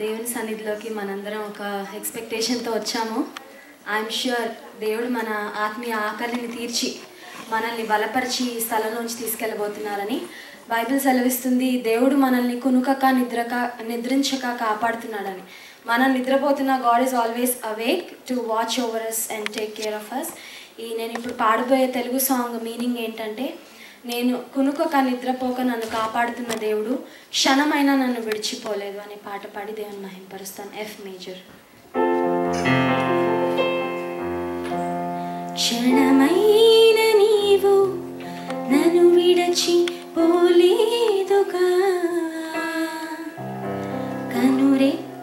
దేవుని సన్నిధిలోకి మనందరం ఒక ఎక్స్పెక్టేషన్తో వచ్చాము. ఐఎమ్ ష్యూర్ దేవుడు మన ఆత్మీయ ఆకలిని తీర్చి మనల్ని బలపరిచి ఈ స్థలంలోంచి తీసుకెళ్ళబోతున్నారని బైబిల్ సెలవిస్తుంది. దేవుడు మనల్ని కునుకక నిద్రించక కాపాడుతున్నాడని. మనం నిద్రపోతున్న God is always awake to watch over us and take care of us. నేను ఇప్పుడు పాడబోయే తెలుగు సాంగ్ మీనింగ్ ఏంటంటే, నేను కునుకక నిద్రపోక నన్ను కాపాడుతున్న దేవుడు క్షణమైనా నన్ను విడిచిపోలేదు అనే పాట పాడి దేవుని మహింపరుస్తాను. F major. క్షణమైన నీవు నన్ను విడిచిపోలేదుగా, కనురెప్ప